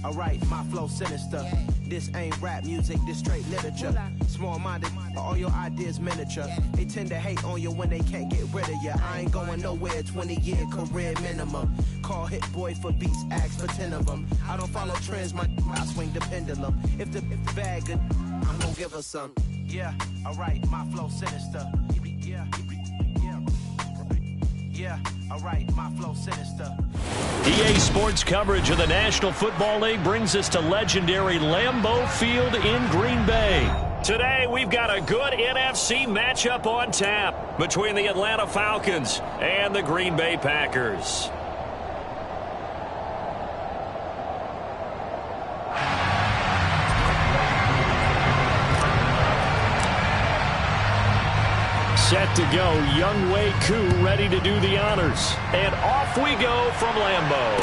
alright, my flow sinister. This ain't rap music, this straight literature. Small-minded, all your ideas miniature. They tend to hate on you when they can't get rid of you. I ain't going nowhere, 20-year career minimum. Call Hit Boy for beats, ask for 10 of them. I don't follow trends, I swing the pendulum. If the bag good, I'm gonna give her some. Yeah, alright, my flow sinister. Yeah, alright, my flow sinister. EA Sports coverage of the National Football League brings us to legendary Lambeau Field in Green Bay. Today, we've got a good NFC matchup on tap between the Atlanta Falcons and the Green Bay Packers. Set to go, Younghoe Koo ready to do the honors. And off we go from Lambeau.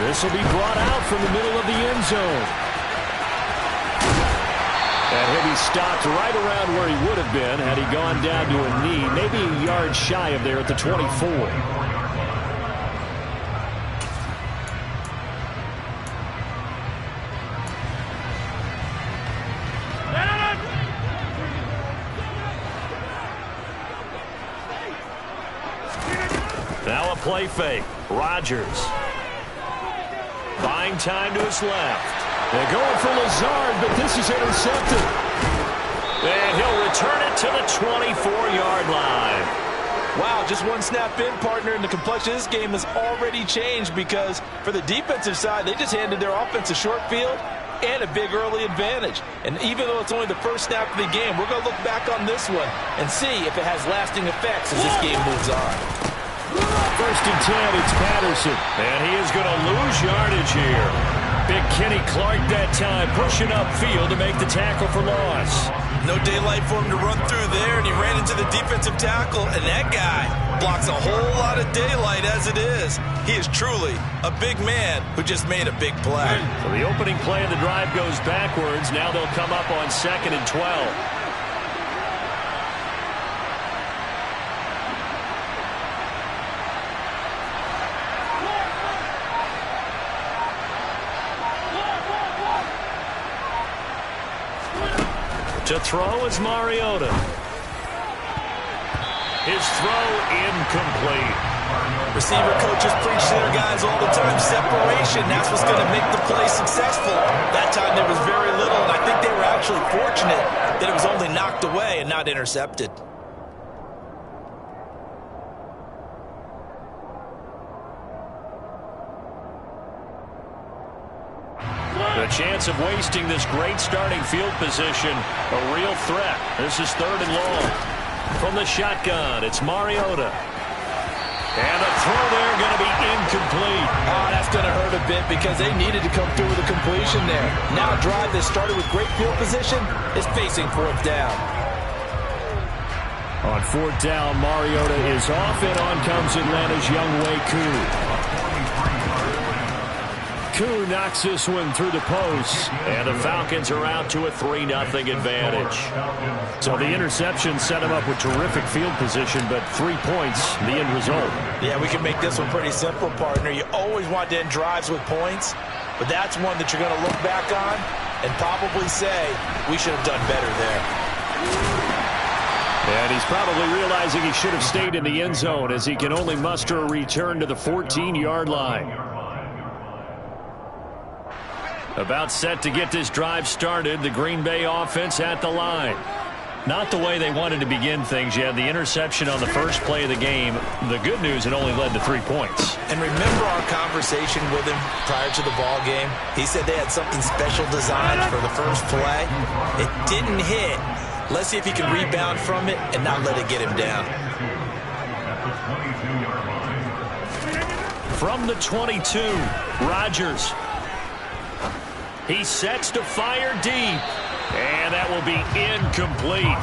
This will be brought out from the middle of the end zone. And he'll be stopped right around where he would have been had he gone down to a knee, maybe a yard shy of there at the 24. Now a play fake. Rodgers. Buying time to his left. They're going for Lazard, but this is intercepted. And he'll return it to the 24-yard line. Wow, just one snap in, partner, and the complexion of this game has already changed because for the defensive side, they just handed their offense a short field and a big early advantage. And even though it's only the first snap of the game, we're going to look back on this one and see if it has lasting effects as this game moves on. First and 10, it's Patterson. And he is going to lose yardage here. Big Kenny Clark that time pushing upfield to make the tackle for loss. No daylight for him to run through there, and he ran into the defensive tackle, and that guy blocks a whole lot of daylight as it is. He is truly a big man who just made a big play. So the opening play of the drive goes backwards. Now they'll come up on 2nd and 12. To throw is Mariota. His throw incomplete. Receiver coaches preach to their guys all the time. Separation, that's what's going to make the play successful. That time there was very little, and I think they were actually fortunate that it was only knocked away and not intercepted. The chance of wasting this great starting field position, a real threat. This is 3rd and long. From the shotgun, it's Mariota. And a throw there going to be incomplete. Oh, that's going to hurt a bit because they needed to come through with a completion there. Now a drive that started with great field position is facing 4th down. On 4th down, Mariota is off, and on comes Atlanta's Younghoe Koo. Koo knocks this one through the post, and the Falcons are out to a 3-0 advantage. So the interception set him up with terrific field position, but 3 points, the end result. Yeah, we can make this one pretty simple, partner. You always want to end drives with points, but that's one that you're going to look back on and probably say, we should have done better there. And he's probably realizing he should have stayed in the end zone as he can only muster a return to the 14-yard line. About set to get this drive started, the Green Bay offense at the line. Not the way they wanted to begin things. You had the interception on the first play of the game. The good news, it only led to 3 points. And remember our conversation with him prior to the ball game? He said they had something special designed for the first play. It didn't hit. Let's see if he can rebound from it and not let it get him down. From the 22, Rodgers. He sets to fire deep. And that will be incomplete.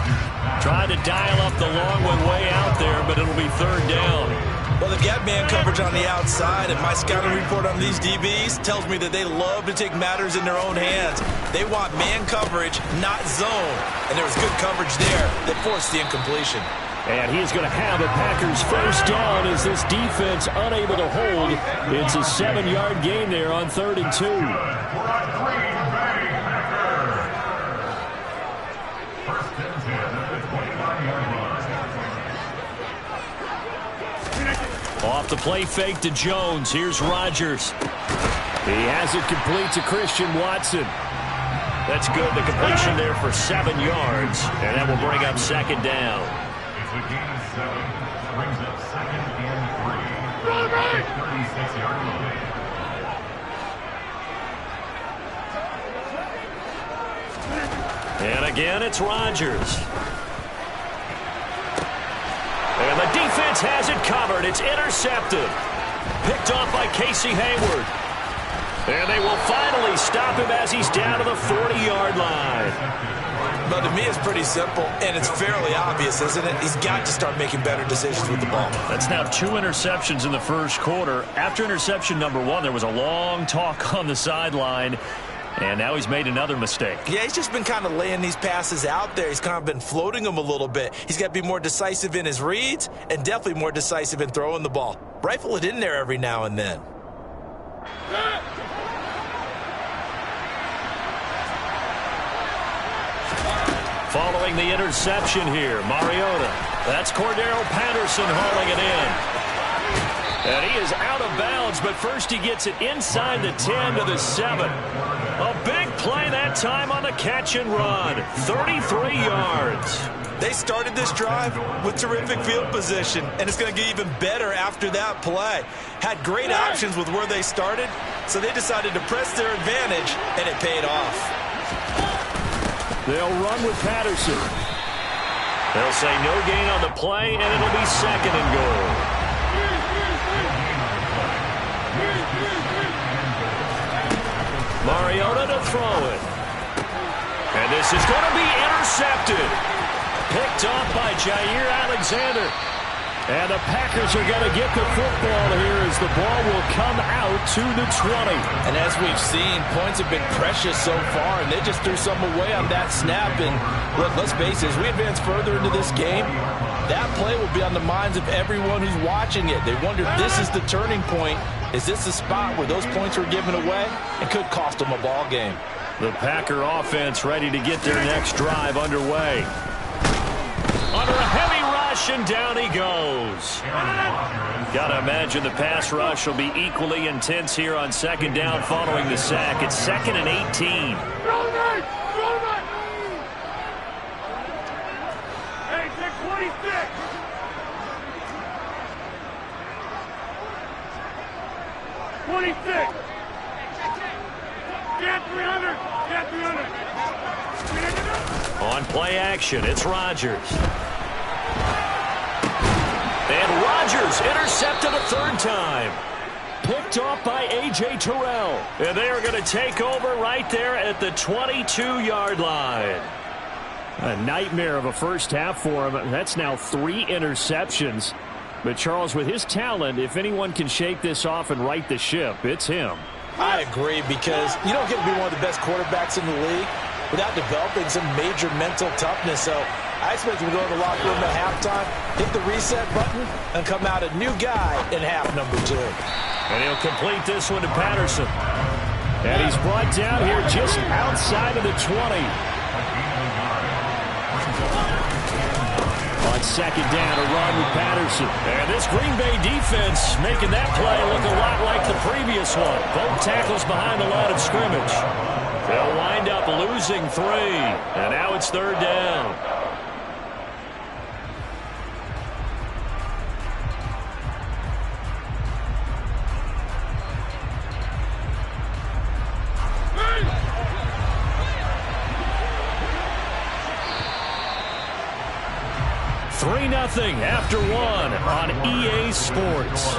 Tried to dial up the long one way out there, but it'll be 3rd down. Well, they've got man coverage on the outside, and my scouting report on these DBs tells me that they love to take matters in their own hands. They want man coverage, not zone. And there was good coverage there that forced the incompletion. And he is going to have a Packers first down as this defense unable to hold. It's a 7-yard gain there on 3rd and 2. Off the play fake to Jones. Here's Rodgers. He has it complete to Christian Watson. That's good. The completion there for 7 yards. And that will bring up 2nd down. It's a gain of 7. Brings up 2nd and 3. 36-yard line. And again, it's Rodgers. And the defense has it covered. It's intercepted. Picked off by Casey Hayward. And they will finally stop him as he's down to the 40-yard line. But to me, it's pretty simple, and it's fairly obvious, isn't it? He's got to start making better decisions with the ball. That's now 2 interceptions in the first quarter. After interception number 1, there was a long talk on the sideline, and now he's made another mistake. Yeah, he's just been kind of laying these passes out there. He's kind of been floating them a little bit. He's got to be more decisive in his reads and definitely more decisive in throwing the ball. Rifle it in there every now and then. Following the interception here, Mariota. That's Cordero Patterson hauling it in. And he is out of bounds, but first he gets it inside the 10 to the 7. A big play that time on the catch and run. 33 yards. They started this drive with terrific field position, and it's going to get even better after that play. Had great options with where they started, so they decided to press their advantage, and it paid off. They'll run with Patterson. They'll say no gain on the play, and it'll be 2nd and goal. Mariota to throw it. And this is going to be intercepted. Picked off by Jair Alexander. And the Packers are going to get the football here as the ball will come out to the 20. And as we've seen, points have been precious so far, and they just threw some away on that snap. And look, let's face it, as we advance further into this game, that play will be on the minds of everyone who's watching it. They wonder, this is the turning point. Is this the spot where those points were given away? It could cost them a ball game. The Packer offense ready to get their next drive underway. Under a heavy rush, and down he goes. Got to imagine the pass rush will be equally intense here on 2nd down following the sack. It's 2nd and 18. Hey, take 26. 26. Get 300. Get 300. On play action, it's Rodgers. And Rodgers intercepted a 3rd time. Picked off by A.J. Terrell. And they are going to take over right there at the 22-yard line. A nightmare of a first half for him. That's now 3 interceptions. But Charles, with his talent, if anyone can shake this off and right the ship, it's him. I agree, because you don't get to be one of the best quarterbacks in the league without developing some major mental toughness. So I expect him to go to the locker room at halftime, hit the reset button, and come out a new guy in half number 2. And he'll complete this one to Patterson. And he's brought down here just outside of the 20. On 2nd down, a run with Patterson. And this Green Bay defense making that play look a lot like the previous one. Both tackles behind the line of scrimmage. They'll wind up losing 3. And now it's 3rd down. Nothing after 1 on EA Sports.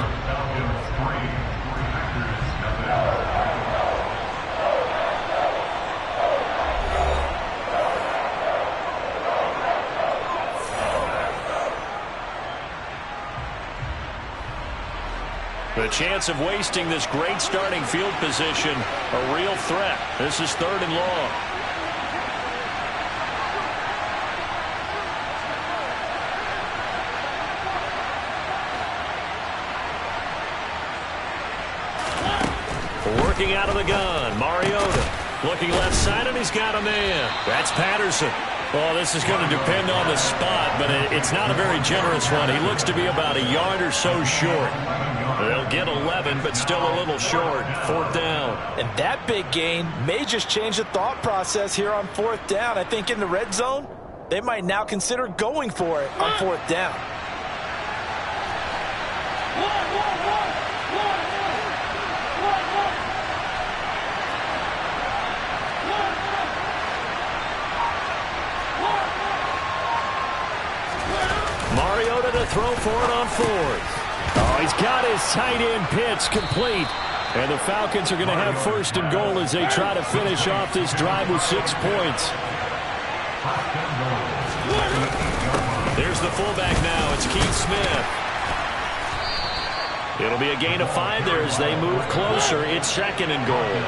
The chance of wasting this great starting field position, a real threat. This is 3rd and long. Looking out of the gun, Mariota. Looking left side, and he's got a man. That's Patterson. Well, this is going to depend on the spot, but it's not a very generous one. He looks to be about a yard or so short. They'll get 11, but still a little short. 4th down. And that big gain may just change the thought process here on 4th down. I think in the red zone, they might now consider going for it on 4th down. Mariota to throw for it on 4th. Oh, he's got his tight end pitch complete. And the Falcons are going to have 1st and goal as they try to finish off this drive with 6 points. There's the fullback now. It's Keith Smith. It'll be a gain of 5 there as they move closer. It's 2nd and goal.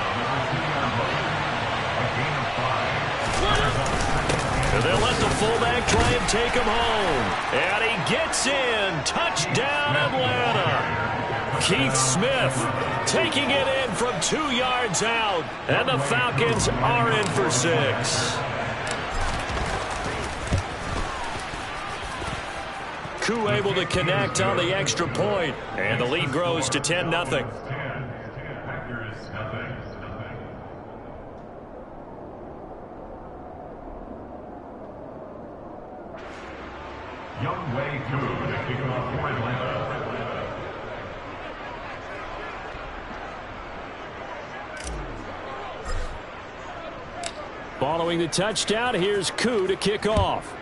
They'll let the fullback try and take him home. And he gets in. Touchdown, Atlanta. Keith Smith taking it in from 2 yards out. And the Falcons are in for 6. Koo able to connect on the extra point. And the lead grows to 10-0. Young Wei Koo to kick off for Atlanta. Following the touchdown, here's Koo to kick off.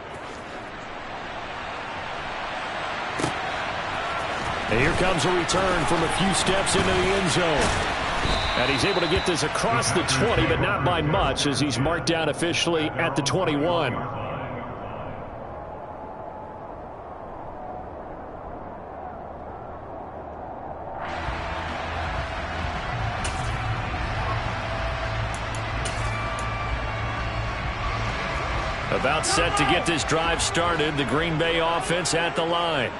And here comes a return from a few steps into the end zone. And he's able to get this across the 20, but not by much as he's marked down officially at the 21. About set to get this drive started, the Green Bay offense at the line.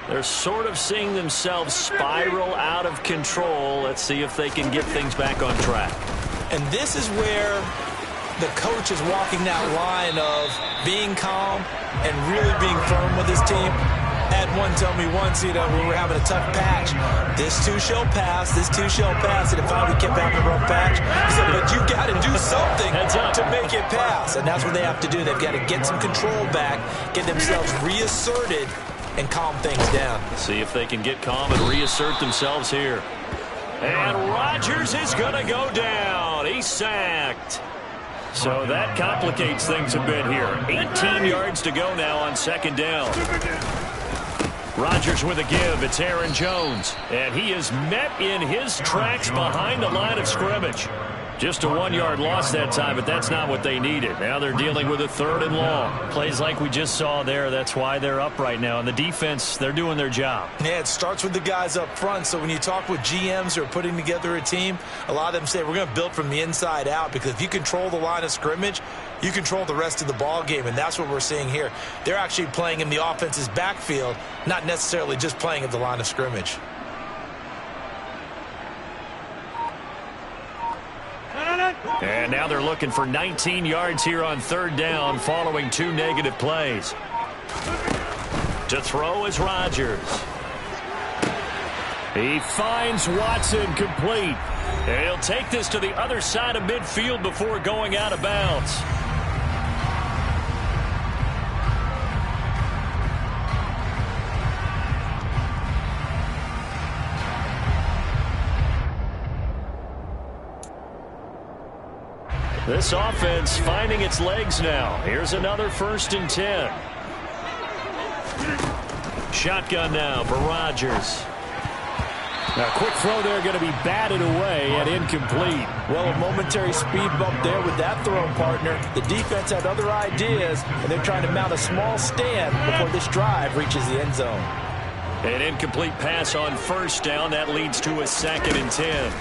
They're sort of seeing themselves spiral out of control. Let's see if they can get things back on track. And this is where the coach is walking that line of being calm and really being firm with his team. Had one tell me once, when we were having a tough patch, this too shall pass, this too shall pass. And if I would kept having a rough patch, he said, but you got to do something to make it pass. And that's what they have to do. They've got to get some control back, get themselves reasserted, and calm things down. See if they can get calm and reassert themselves here. And Rodgers is going to go down. He's sacked. So that complicates things a bit here. 18 yards to go now on 2nd down. Rodgers with a give. It's Aaron Jones. And he is met in his tracks behind the line of scrimmage. Just a 1-yard loss that time, but that's not what they needed. Now they're dealing with a 3rd and long. Plays like we just saw there. That's why they're up right now. And the defense, they're doing their job. Yeah, it starts with the guys up front. So when you talk with GMs who are putting together a team, a lot of them say we're going to build from the inside out, because if you control the line of scrimmage, you control the rest of the ball game, and that's what we're seeing here. They're actually playing in the offense's backfield, not necessarily just playing at the line of scrimmage. And now they're looking for 19 yards here on 3rd down following 2 negative plays. To throw is Rodgers. He finds Watson complete. And he'll take this to the other side of midfield before going out of bounds. This offense finding its legs now. Here's another 1st and 10. Shotgun now for Rodgers. Now, quick throw there going to be batted away and incomplete. Well, a momentary speed bump there with that throw, partner. The defense had other ideas, and they're trying to mount a small stand before this drive reaches the end zone. An incomplete pass on 1st down. That leads to a 2nd and 10.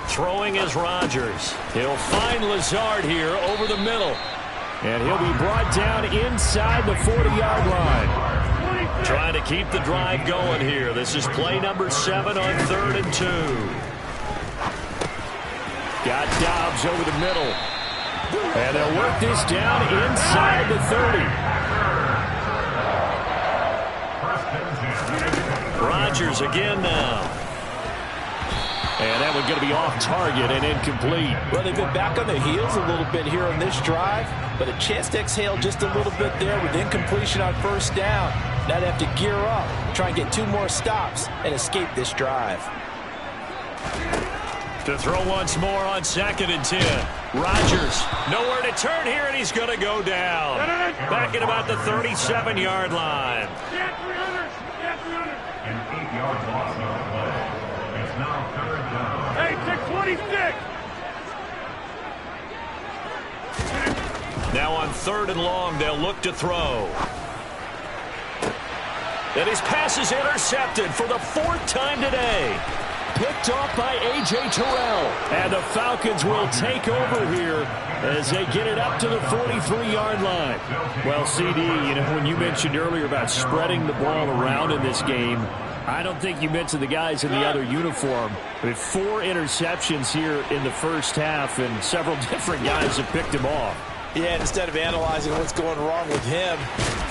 Throwing is Rodgers. He'll find Lazard here over the middle. And he'll be brought down inside the 40-yard line. Trying to keep the drive going here. This is play number 7 on 3rd and 2. Got Dobbs over the middle. And they'll work this down inside the 30. Rodgers again now. And that one's going to be off target and incomplete. Well, they've been back on their heels a little bit here on this drive, but a chance to exhale just a little bit there with incompletion on first down. Now they have to gear up, try and get 2 more stops, and escape this drive. To throw once more on 2nd and 10. Rodgers, nowhere to turn here, and he's going to go down. Back at about the 37-yard line. An 8-yard loss on the play. It's now 3rd down. Hey, 626! Now on 3rd and long, they'll look to throw. And his pass is intercepted for the 4th time today. Picked off by A.J. Terrell. And the Falcons will take over here as they get it up to the 43-yard line. Well, CD, you know, when you mentioned earlier about spreading the ball around in this game, I don't think you mentioned the guys in the other uniform. With 4 interceptions here in the first half, and several different guys have picked him off. Yeah, instead of analyzing what's going wrong with him,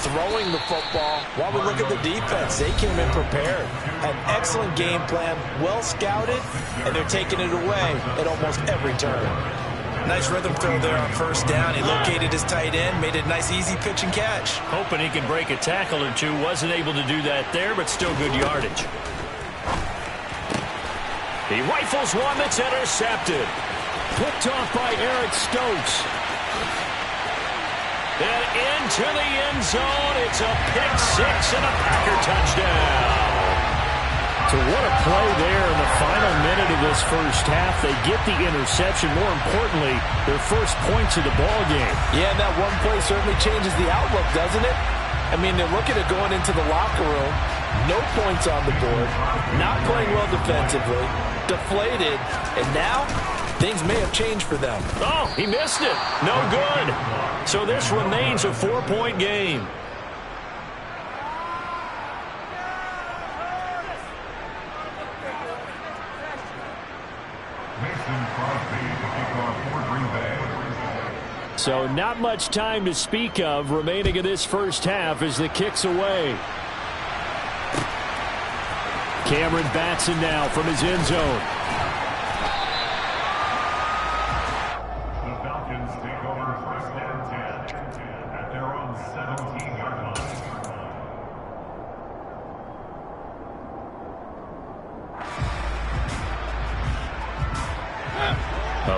throwing the football, while we look at the defense, they came in prepared. An excellent game plan, well scouted, and they're taking it away at almost every turn. Nice rhythm throw there on first down. He located his tight end, made it a nice, easy pitch and catch. Hoping he can break a tackle or two. Wasn't able to do that there, but still good yardage. He rifles one that's intercepted. Picked off by Eric Stokes. And into the end zone. It's a pick 6 and a Packer touchdown. So what a play there in the final minute of this first half. They get the interception. More importantly, their first points of the ball game. Yeah, and that one play certainly changes the outlook, doesn't it? I mean, they're looking at going into the locker room. No points on the board. Not playing well defensively. Deflated. And now, things may have changed for them. Oh, he missed it. No good. So this remains a 4-point game. So not much time to speak of remaining in this first half as the kick's away. Cameron Batson now from his end zone. The Falcons take over 1st and 10 at their own 17-yard line.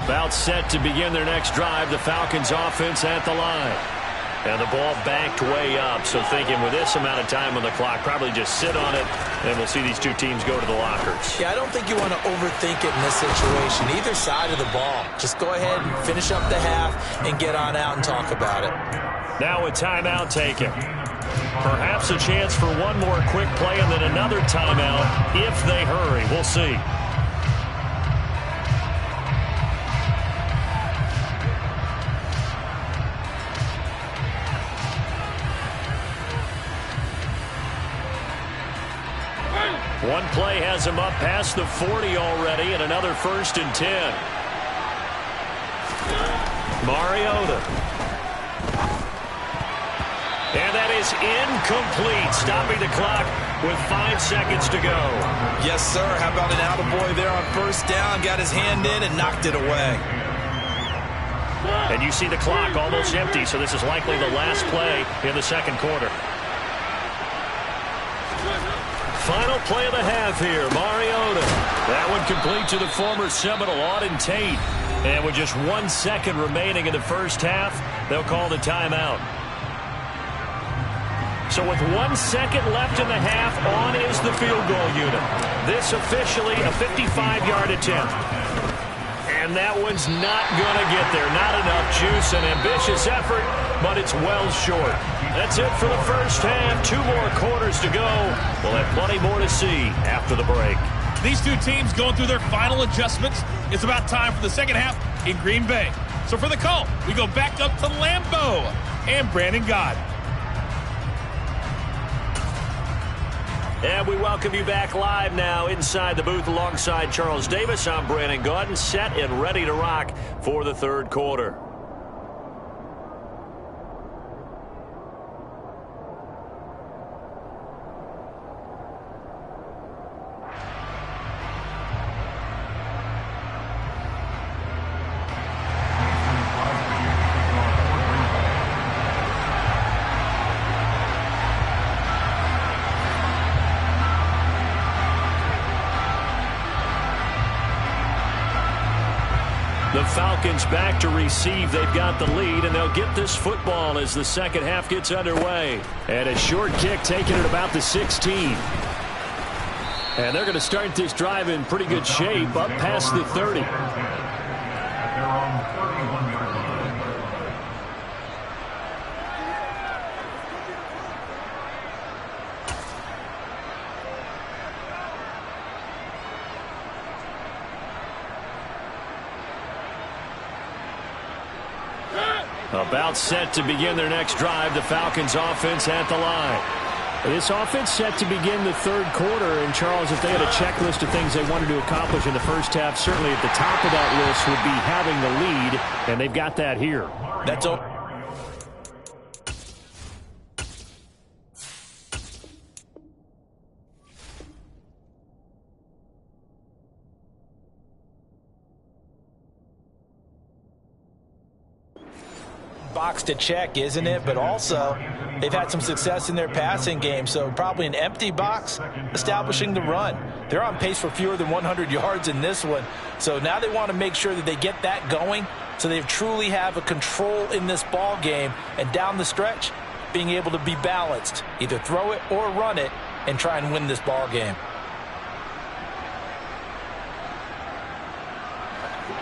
About set to begin their next drive. The Falcons offense at the line. And the ball backed way up. So thinking with this amount of time on the clock, probably just sit on it, and we'll see these two teams go to the lockers. Yeah, I don't think you want to overthink it in this situation. Either side of the ball. Just go ahead and finish up the half and get on out and talk about it. Now a timeout taken. Perhaps a chance for one more quick play and then another timeout if they hurry. We'll see. One play has him up past the 40 already, and another 1st and 10. Mariota. And that is incomplete, stopping the clock with 5 seconds to go. Yes, sir. How about an attaboy there on first down? Got his hand in and knocked it away. And you see the clock almost empty, so this is likely the last play in the second quarter. Final play of the half here, Mariota. That one complete to the former Seminole, Auden Tate. And with just 1 second remaining in the first half, they'll call the timeout. So with 1 second left in the half, on is the field goal unit. This officially a 55-yard attempt. And that one's not going to get there. Not enough juice, an ambitious effort, but it's well short. That's it for the first half. 2 more quarters to go. We'll have plenty more to see after the break. These two teams going through their final adjustments. It's about time for the second half in Green Bay. So for the call, we go back up to Lambeau and Brandon God. And we welcome you back live now inside the booth alongside Charles Davis. I'm Brandon Gaudin, set and ready to rock for the third quarter. The Falcons back to receive. They've got the lead, and they'll get this football as the second half gets underway. And a short kick taken at about the 16. And they're going to start this drive in pretty good shape up past the 30. At their own 31-yard line. About set to begin their next drive, the Falcons offense at the line. This offense set to begin the third quarter, and Charles, if they had a checklist of things they wanted to accomplish in the first half, certainly at the top of that list would be having the lead, and they've got that here. That's all. Box to check, isn't it? But also, they've had some success in their passing game, so probably an empty box establishing the run. They're on pace for fewer than 100 yards in this one, so now they want to make sure that they get that going so they truly have a control in this ball game, and down the stretch, being able to be balanced, either throw it or run it, and try and win this ball game.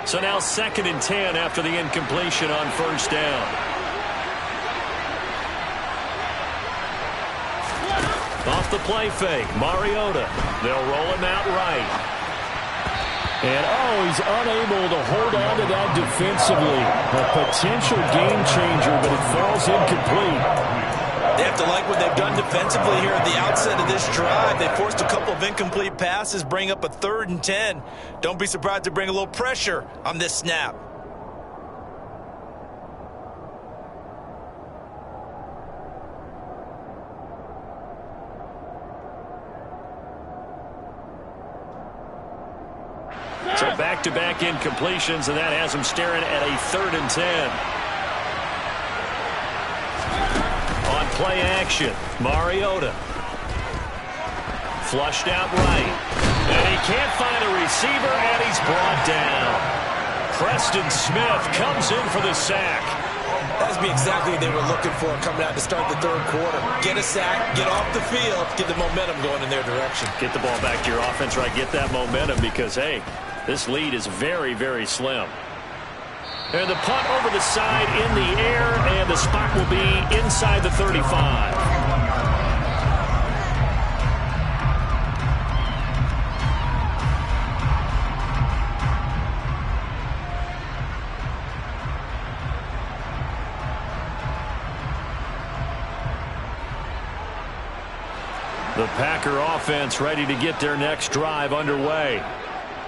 So now 2nd and 10 after the incompletion on first down. Off the play fake, Mariota. They'll roll him out right. And, he's unable to hold on to that defensively. A potential game changer, but it falls incomplete. They have to like what they've done defensively here at the outset of this drive. They forced a couple of incomplete passes, bring up a 3rd and 10. Don't be surprised to bring a little pressure on this snap. So back-to-back incompletions, and that has them staring at a 3rd and 10. Play action. Mariota. Flushed out right. And he can't find a receiver, and he's brought down. Preston Smith comes in for the sack. That's exactly what they were looking for coming out to start the third quarter. Get a sack, get off the field, get the momentum going in their direction. Get the ball back to your offense, right? Get that momentum because, hey, this lead is very, very slim. And the punt over the side in the air, and the spot will be inside the 35. The Packer offense ready to get their next drive underway.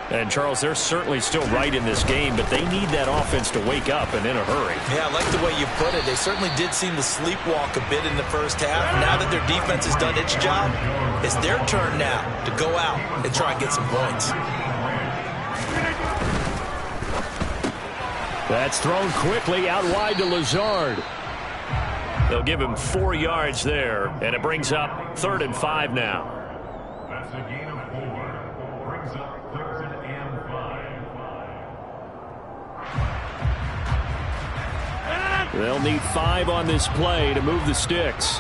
And, Charles, they're certainly still right in this game, but they need that offense to wake up and in a hurry. Yeah, I like the way you put it. They certainly did seem to sleepwalk a bit in the first half. Now that their defense has done its job, it's their turn now to go out and try and get some points. That's thrown quickly out wide to Lazard. They'll give him 4 yards there, and it brings up 3rd and 5 now. That's a gain of 4. Brings up 3rd and 5. They'll need 5 on this play to move the sticks.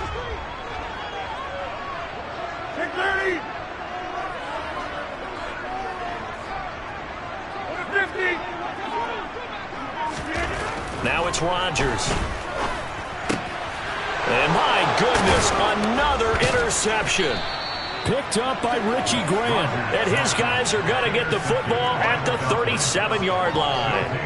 Now it's Rodgers. And my goodness, another interception. Picked up by Richie Grant. And his guys are going to get the football at the 37-yard line.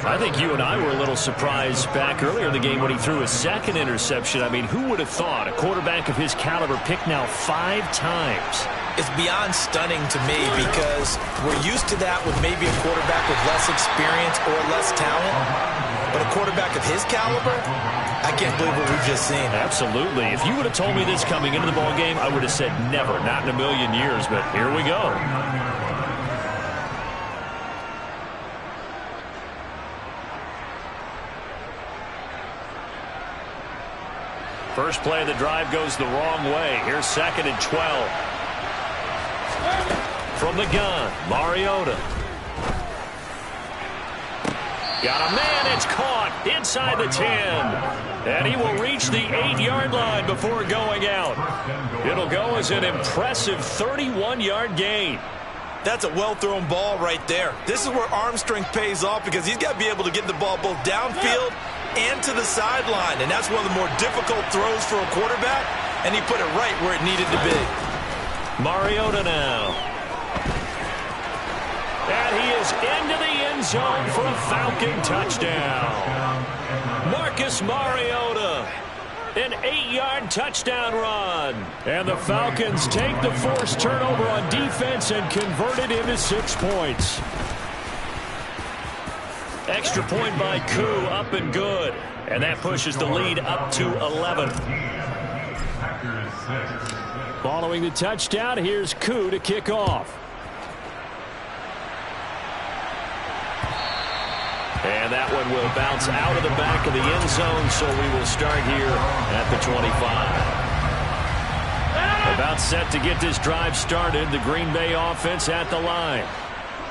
I think you and I were a little surprised back earlier in the game when he threw his second interception. I mean, who would have thought a quarterback of his caliber picked now 5 times? It's beyond stunning to me because we're used to that with maybe a quarterback with less experience or less talent. But a quarterback of his caliber, I can't believe what we've just seen. Absolutely. If you would have told me this coming into the ball game, I would have said never, not in a million years. But here we go. First play of the drive goes the wrong way. Here's 2nd and 12. From the gun, Mariota. Got a man, it's caught inside the 10. And he will reach the 8-yard line before going out. It'll go as an impressive 31-yard gain. That's a well-thrown ball right there. This is where arm strength pays off because he's got to be able to get the ball both downfield and to the sideline. And that's one of the more difficult throws for a quarterback. And he put it right where it needed to be. Mariota now. And he is into the end zone for a Falcon touchdown. Marcus Mariota. An 8-yard touchdown run. And the Falcons take the forced turnover on defense and convert it into 6 points. Extra point by Koo, up and good. And that pushes the lead up to 11. Following the touchdown, here's Koo to kick off. And that one will bounce out of the back of the end zone, so we will start here at the 25. About set to get this drive started, the Green Bay offense at the line.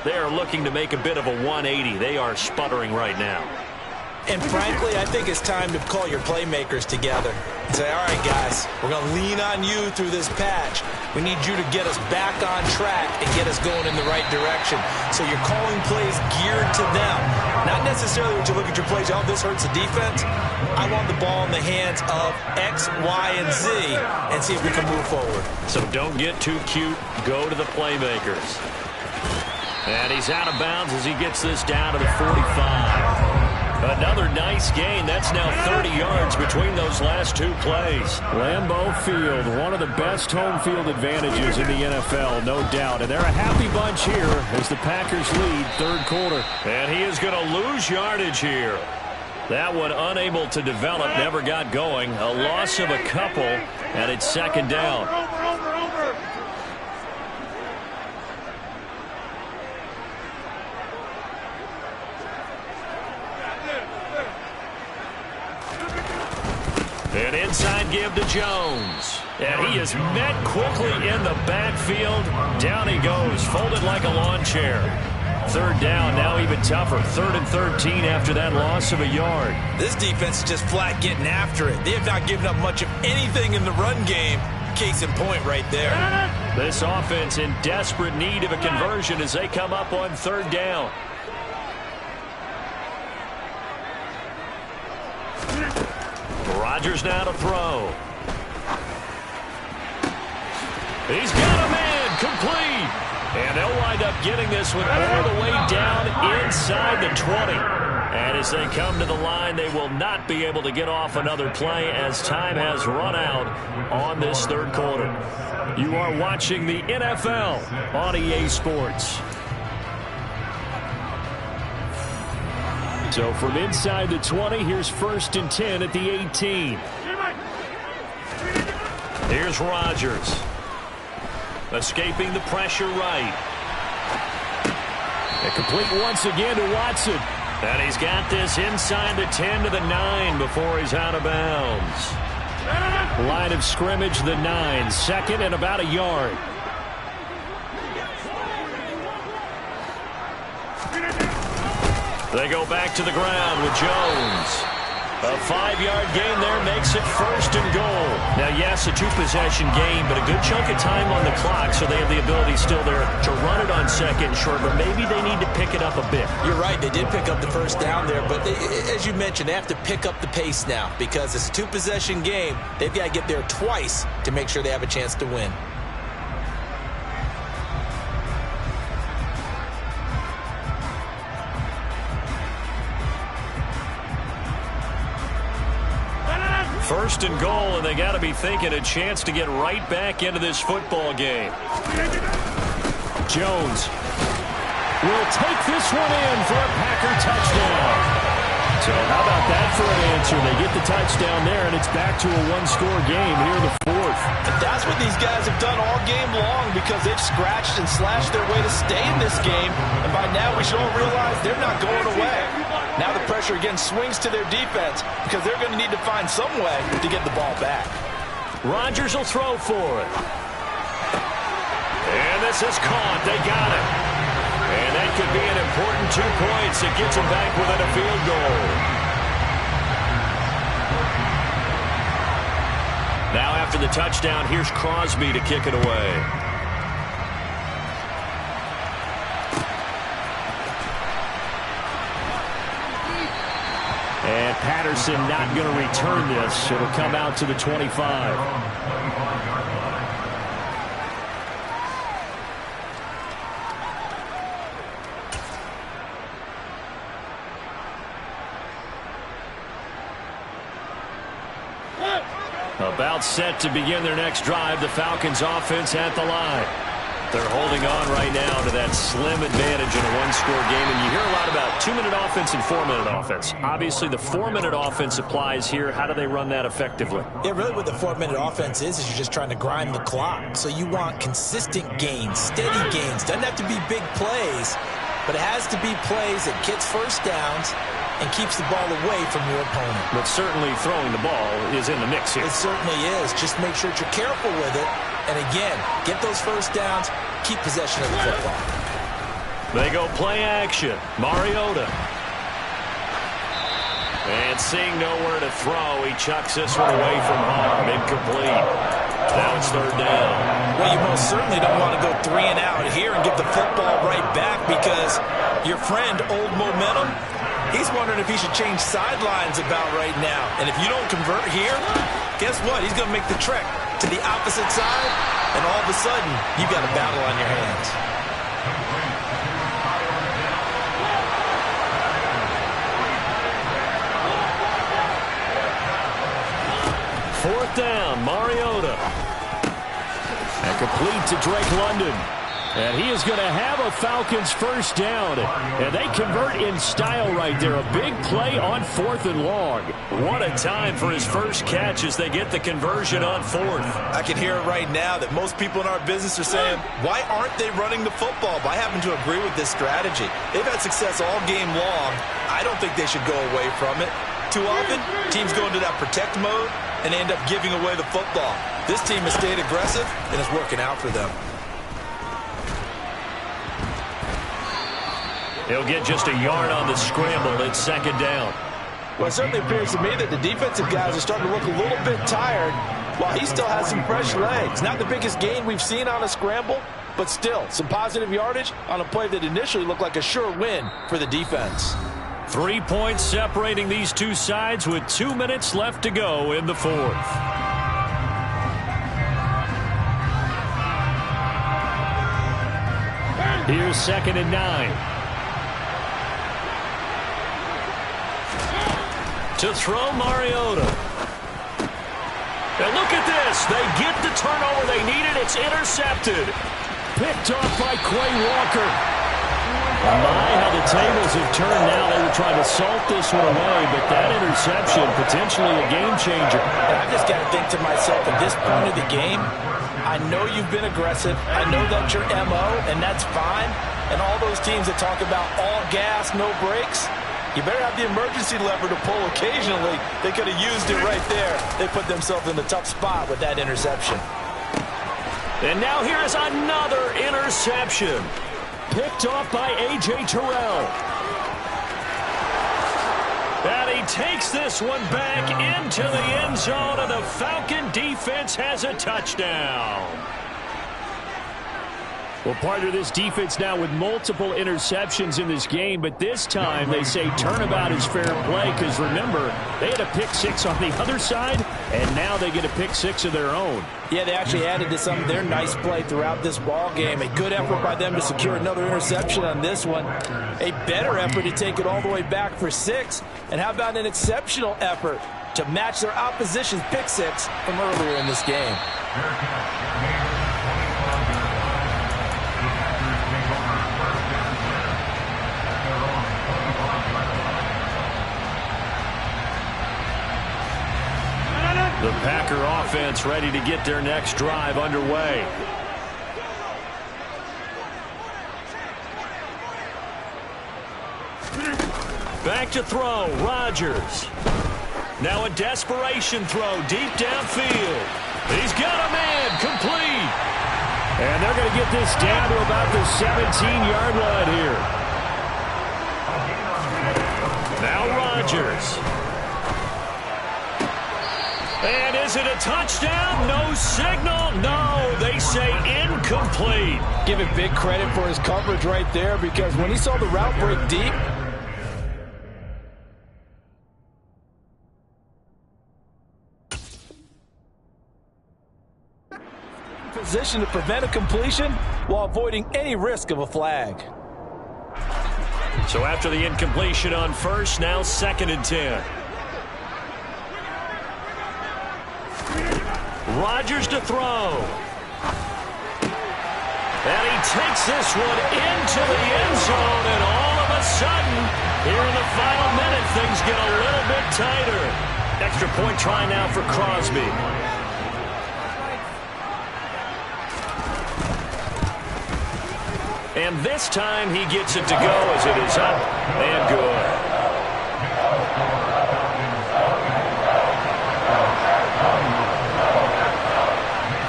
They are looking to make a bit of a 180. They are sputtering right now. And frankly, I think it's time to call your playmakers together and say, all right, guys, we're going to lean on you through this patch. We need you to get us back on track and get us going in the right direction. So you're calling plays geared to them. Not necessarily when you look at your plays, oh, this hurts the defense. I want the ball in the hands of X, Y, and Z and see if we can move forward. So don't get too cute. Go to the playmakers. And he's out of bounds as he gets this down to the 45. Another nice gain. That's now 30 yards between those last 2 plays. Lambeau Field, one of the best home field advantages in the NFL, no doubt. And they're a happy bunch here as the Packers lead 3rd quarter. And he is going to lose yardage here. That one unable to develop, never got going. A loss of a couple, and it's 2nd down. An inside give to Jones. And he is met quickly in the backfield. Down he goes, folded like a lawn chair. 3rd down, now even tougher. 3rd and 13 after that loss of a yard. This defense is just flat getting after it. They have not given up much of anything in the run game. Case in point right there. This offense in desperate need of a conversion as they come up on 3rd down. Rodgers now to throw. He's got a man, complete. And they'll wind up getting this one all the way down inside the 20. And as they come to the line, they will not be able to get off another play as time has run out on this 3rd quarter. You are watching the NFL on EA Sports. So from inside the 20, here's 1st and 10 at the 18. Here's Rodgers. Escaping the pressure right. And complete once again to Watson. And he's got this inside the 10 to the 9 before he's out of bounds. Line of scrimmage, the 9. 2nd and about a yard. They go back to the ground with Jones. A 5-yard gain there makes it 1st and goal. Now, yes, a 2-possession game, but a good chunk of time on the clock, so they have the ability still there to run it on 2nd and short, but maybe they need to pick it up a bit. You're right. They did pick up the 1st down there, but as you mentioned, they have to pick up the pace now because it's a 2-possession game. They've got to get there twice to make sure they have a chance to win. First and goal, and they got to be thinking a chance to get right back into this football game. Jones will take this one in for a Packer touchdown. So how about that for an answer? They get the touchdown there, and it's back to a one-score game here in the fourth. And that's what these guys have done all game long because they've scratched and slashed their way to stay in this game. And by now, we should all realize they're not going away. Now the pressure again swings to their defense because they're going to need to find some way to get the ball back. Rodgers will throw for it. And this is caught. They got it. And that could be an important 2 points. It gets them back within a field goal. Now after the touchdown, here's Crosby to kick it away. And Patterson not going to return this. It'll come out to the 25. About set to begin their next drive. The Falcons offense at the line. They're holding on right now to that slim advantage in a one-score game. And you hear a lot about 2-minute offense and 4-minute offense. Obviously, the 4-minute offense applies here. How do they run that effectively? Yeah, really what the 4-minute offense is you're just trying to grind the clock. So you want consistent gains, steady gains. Doesn't have to be big plays, but it has to be plays that gets first downs and keeps the ball away from your opponent. But certainly throwing the ball is in the mix here. It certainly is. Just make sure that you're careful with it. And again, get those first downs, keep possession of the football. They go play action. Mariota. And seeing nowhere to throw, he chucks this one away from harm. Incomplete. Now it's third down. Well, you most certainly don't want to go 3 and out here and give the football right back because your friend, Old Momentum, he's wondering if he should change sidelines about right now. And if you don't convert here, guess what? He's going to make the trek to the opposite side, and all of a sudden, you've got a battle on your hands. Fourth down, Mariota. And complete to Drake London. And he is going to have a Falcons first down. And they convert in style right there. A big play on 4th and long. What a time for his first catch as they get the conversion on 4th. I can hear it right now that most people in our business are saying, why aren't they running the football? But I happen to agree with this strategy. They've had success all game long. I don't think they should go away from it. Too often, teams go into that protect mode and end up giving away the football. This team has stayed aggressive, and it's working out for them. He'll get just a yard on the scramble. It's second down. Well, it certainly appears to me that the defensive guys are starting to look a little bit tired while he still has some fresh legs. Not the biggest gain we've seen on a scramble, but still some positive yardage on a play that initially looked like a sure win for the defense. 3 points separating these two sides with 2 minutes left to go in the fourth. Here's 2nd and 9. To throw Mariota. And look at this. They get the turnover they needed. It's intercepted. Picked off by Quay Walker. My, how the tables have turned now. They were trying to salt this one away, but that interception, potentially a game changer. And I've just got to think to myself, at this point of the game, I know you've been aggressive. I know that's your MO, and that's fine. And all those teams that talk about all gas, no brakes, you better have the emergency lever to pull occasionally. They could have used it right there. They put themselves in the tough spot with that interception. And now here's another interception. Picked off by A.J. Terrell. And he takes this one back into the end zone, and the Falcon defense has a touchdown. Well, partner, this defense now with multiple interceptions in this game, but this time they say turnabout is fair play because, remember, they had a pick six on the other side, and now they get a pick six of their own. Yeah, they actually added to some of their nice play throughout this ball game. A good effort by them to secure another interception on this one. A better effort to take it all the way back for 6. And how about an exceptional effort to match their opposition's pick six from earlier in this game? The Packer offense ready to get their next drive underway. Back to throw, Rodgers. Now a desperation throw deep downfield. He's got a man, complete. And they're going to get this down to about the 17-yard line here. Now Rodgers. And is it a touchdown? No signal. No, they say incomplete. Give him big credit for his coverage right there, because when he saw the route break deep, position to prevent a completion while avoiding any risk of a flag. So after the incompletion on first, now 2nd and 10. Rodgers to throw. And he takes this one into the end zone, and all of a sudden, here in the final minute, things get a little bit tighter. Extra point try now for Crosby. And this time he gets it to go as it is up and good.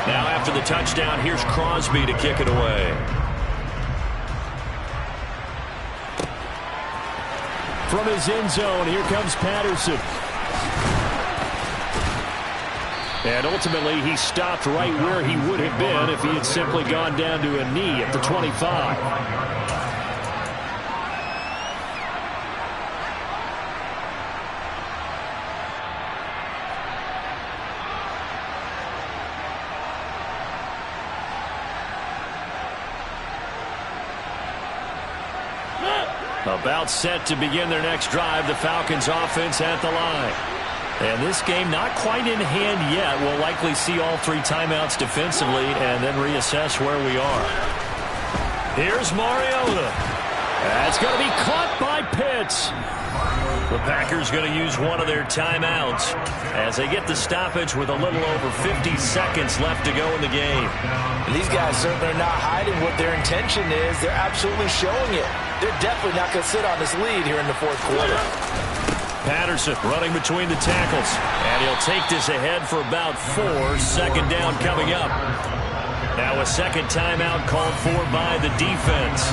Now after the touchdown, here's Crosby to kick it away. From his end zone, here comes Patterson. And ultimately, he stopped right where he would have been if he had simply gone down to a knee at the 25. About set to begin their next drive, the Falcons offense at the line. And this game not quite in hand yet. We'll likely see all 3 timeouts defensively and then reassess where we are. Here's Mariota. That's going to be caught by Pitts. The Packers going to use one of their timeouts as they get the stoppage with a little over 50 seconds left to go in the game. And these guys certainly are not hiding what their intention is. They're absolutely showing it. They're definitely not going to sit on this lead here in the 4th quarter. Patterson running between the tackles, and he'll take this ahead for about 4. 2nd down coming up. Now a second timeout called for by the defense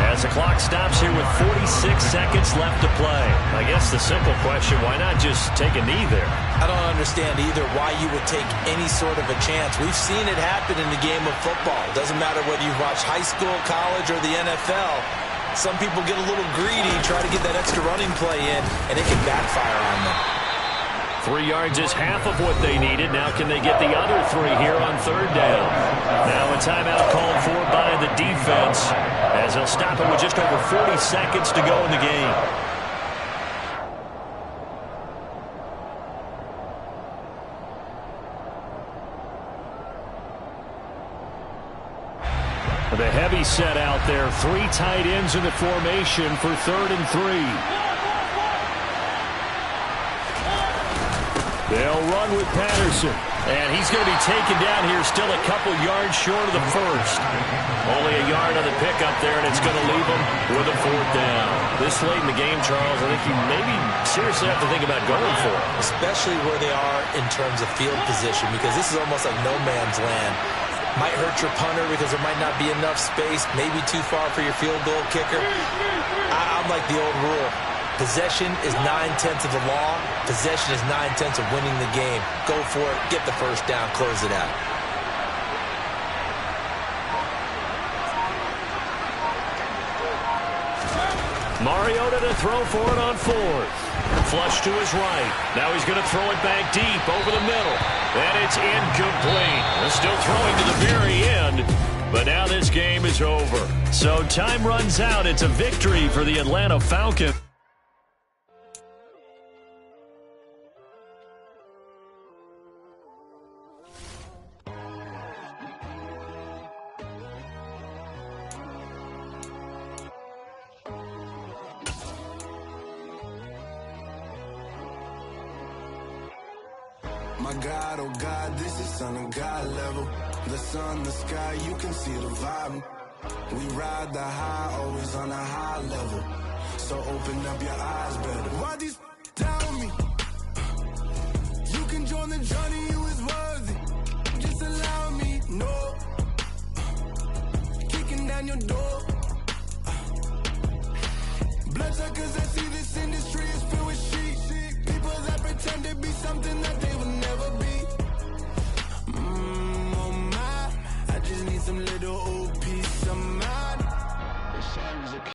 as the clock stops here with 46 seconds left to play. I guess the simple question, why not just take a knee there? I don't understand either why you would take any sort of a chance. We've seen it happen in the game of football. Doesn't matter whether you've watched high school, college, or the NFL. Some people get a little greedy, try to get that extra running play in, and it can backfire on them. 3 yards is half of what they needed. Now can they get the other 3 here on 3rd down? Now a timeout called for by the defense as they'll stop it with just over 40 seconds to go in the game. The heavy set out there. 3 tight ends in the formation for 3rd and 3. They'll run with Patterson. And he's going to be taken down here still a couple yards short of the first. Only a yard on the pickup there, and it's going to leave him with a 4th down. This late in the game, Charles, I think you maybe seriously have to think about going for it. Especially where they are in terms of field position, because this is almost like no man's land. Might hurt your punter because there might not be enough space, maybe too far for your field goal kicker. I'm like the old rule. Possession is 9/10 of the law. Possession is 9/10 of winning the game. Go for it. Get the first down. Close it out. to throw for it on fourth. Flush to his right. Now he's going to throw it back deep over the middle. And it's incomplete. They're still throwing to the very end. But now this game is over. So time runs out. It's a victory for the Atlanta Falcons. My God, oh God, this is Son of God level. The sun, the sky, you can see the vibe. We ride the high, always on a high level. So open up your eyes better. Why these tell me? You can join the journey, you is worthy. Just allow me, no. Kicking down your door.